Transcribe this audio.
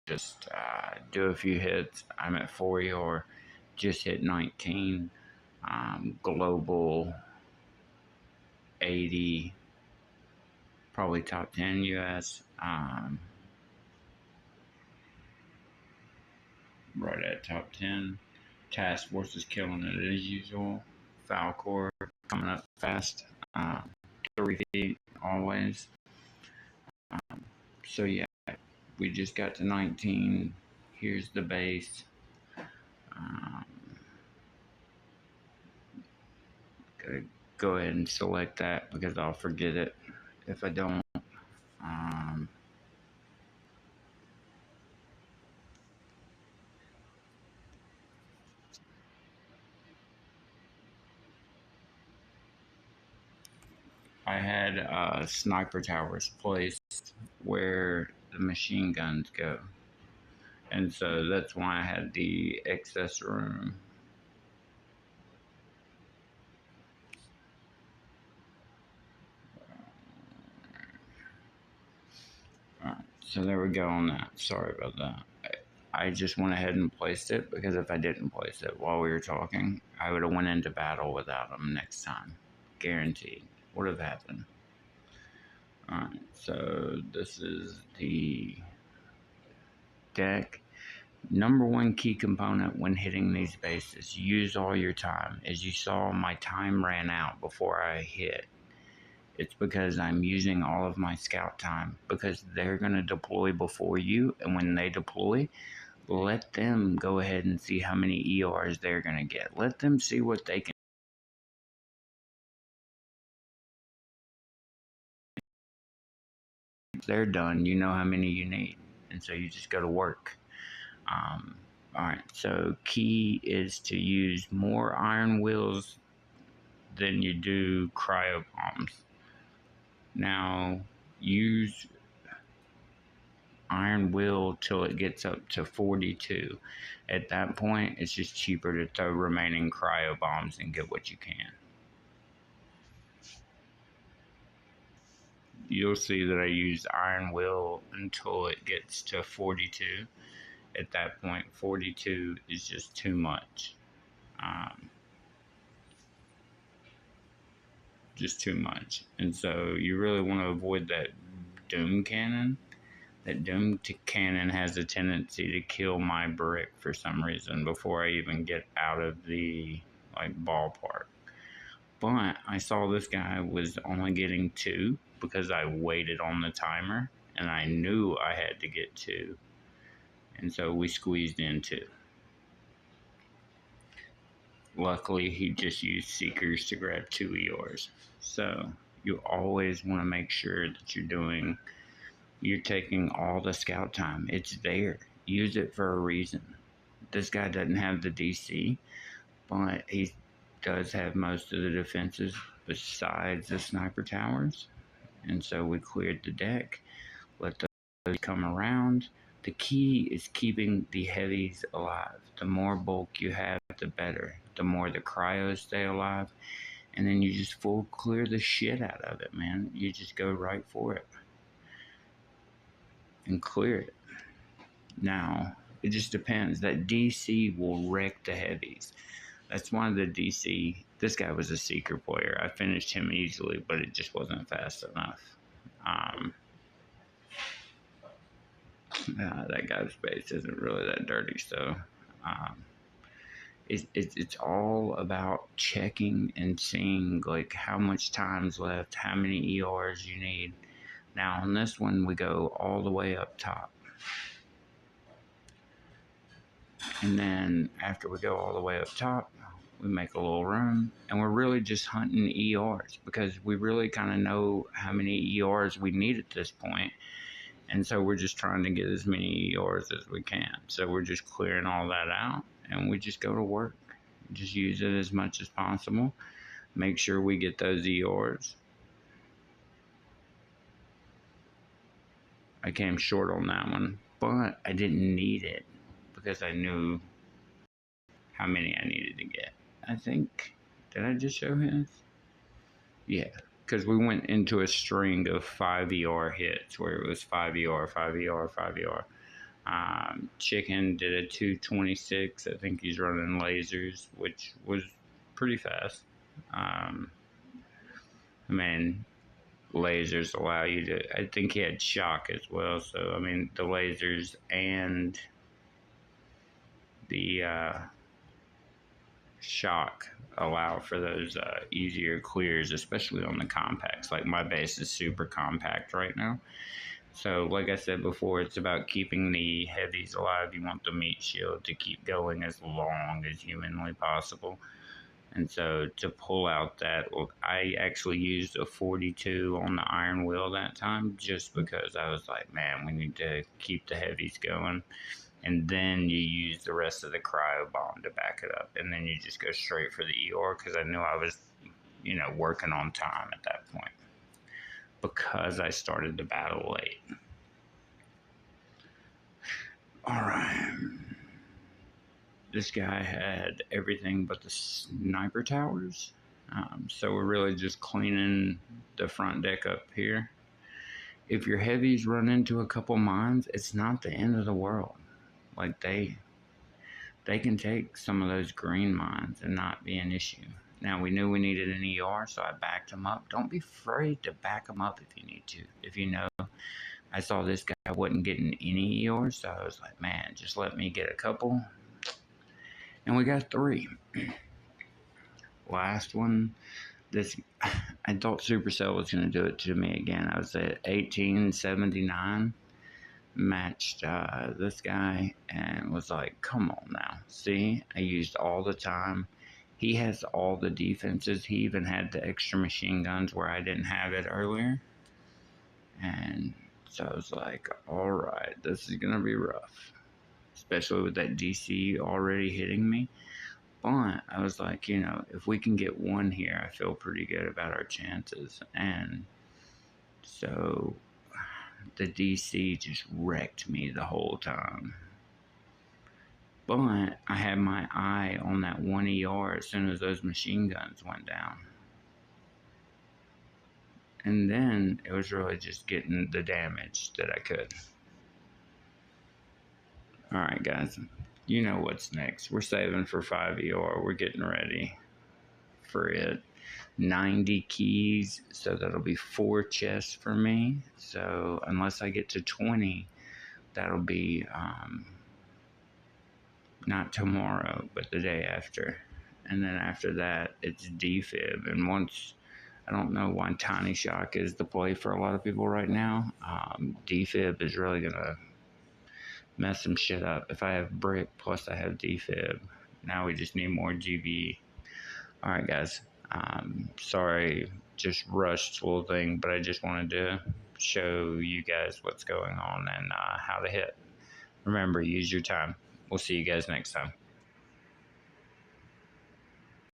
just do a few hits. I'm at 4 ER, just hit 19, global 80, probably top 10 US. Right at top 10. Task Force is killing it as usual. Falcor coming up fast. 3 feet always. So yeah, we just got to 19. Here's the base. Um, gotta go ahead and select that because I'll forget it if I don't. Um, I had sniper towers placed where the machine guns go, and so that's why I had the excess room. Alright, so there we go on that. Sorry about that. I just went ahead and placed it because if I didn't place it while we were talking, I would have went into battle without them next time. Guaranteed. Would have happened. Alright, so this is the deck. Number one key component when hitting these bases, use all your time. As you saw, my time ran out before I hit. It's because I'm using all of my scout time because they're going to deploy before you, and when they deploy, let them go ahead and see how many ERs they're going to get. Let them see what they can. If they're done, you know how many you need, and so you just go to work. Alright, so key is to use more iron wheels than you do cryo bombs. Now, use iron wheel till it gets up to 42. At that point, it's just cheaper to throw remaining cryo bombs and get what you can. You'll see that I use iron will until it gets to 42. At that point, 42 is just too much. Just too much. And so you really want to avoid that doom cannon. That doom cannon has a tendency to kill my brick for some reason before I even get out of the ballpark. But I saw this guy was only getting 2 because I waited on the timer and I knew I had to get 2. And so we squeezed in 2. Luckily, he just used Seekers to grab 2 ERs. So you always want to make sure that you're taking all the scout time. It's there. Use it for a reason. This guy doesn't have the DC, but he does have most of the defenses besides the sniper towers. And so we cleared the deck. Let those come around. The key is keeping the heavies alive. The more bulk you have, the better. The more the cryos stay alive. And then you just full clear the shit out of it, man. You just go right for it. And clear it. Now, it just depends. That DC will wreck the heavies. That's one of the DC. This guy was a Seeker player. I finished him easily, but it just wasn't fast enough. That guy's base isn't really that dirty, so it's all about checking and seeing how much time's left, how many ERs you need. Now on this one, we go all the way up top. And then after we go all the way up top, we make a little room, and we're really just hunting ERs because we really kind of know how many ERs we need at this point. And so we're just trying to get as many ERs as we can. So we're just clearing all that out, and we just go to work. Just use it as much as possible. Make sure we get those ERs. I came short on that one, but I didn't need it because I knew how many I needed to get. I think, did I just show his? Yeah, because we went into a string of 5 ER hits where it was 5 ER, 5 ER, 5 ER. Chicken did a 226. I think he's running lasers, which was pretty fast. Um, I mean, lasers allow you to. I think he had shock as well. So I mean, the lasers and the shock allow for those easier clears, especially on the compacts. Like my base is super compact right now. So, like I said before, it's about keeping the heavies alive. You want the meat shield to keep going as long as humanly possible. And so, to pull out that, well, I actually used a 42 on the iron wheel that time just because I was like, man, we need to keep the heavies going. And then you use the rest of the cryo bomb to back it up. And then you just go straight for the EOR because I knew I was, working on time at that point because I started the battle late. All right. This guy had everything but the sniper towers. So we're really just cleaning the front deck up here. If your heavies run into a couple mines, it's not the end of the world. Like they can take some of those green mines and not be an issue. Now we knew we needed an ER, so I backed him up. Don't be afraid to back him up if you need to. If you know, I saw this guy wasn't getting any ERs, so I was like, man, just let me get a couple. And we got 3. Last one, this I thought Supercell was going to do it to me again. I was at 1879, matched this guy, and was like, come on now. See, I used all the time. He has all the defenses. He even had the extra machine guns where I didn't have it earlier. And so I was like, all right, this is going to be rough, especially with that DC already hitting me. But I was like, if we can get 1 here, I feel pretty good about our chances. And so the DC just wrecked me the whole time. But I had my eye on that 1 ER as soon as those machine guns went down. And then it was really just getting the damage that I could. Alright, guys. You know what's next. We're saving for 5 ER. We're getting ready for it. 90 keys, so that'll be 4 chests for me. So unless I get to 20, that'll be not tomorrow, but the day after. And then after that, it's defib. And once, I don't know why Tiny Shock is the play for a lot of people right now. Defib is really going to mess some shit up. If I have brick plus I have defib, now we just need more GB. Alright, guys. Sorry, just rushed little thing, but I just wanted to show you guys what's going on and how to hit. Remember, use your time. We'll see you guys next time.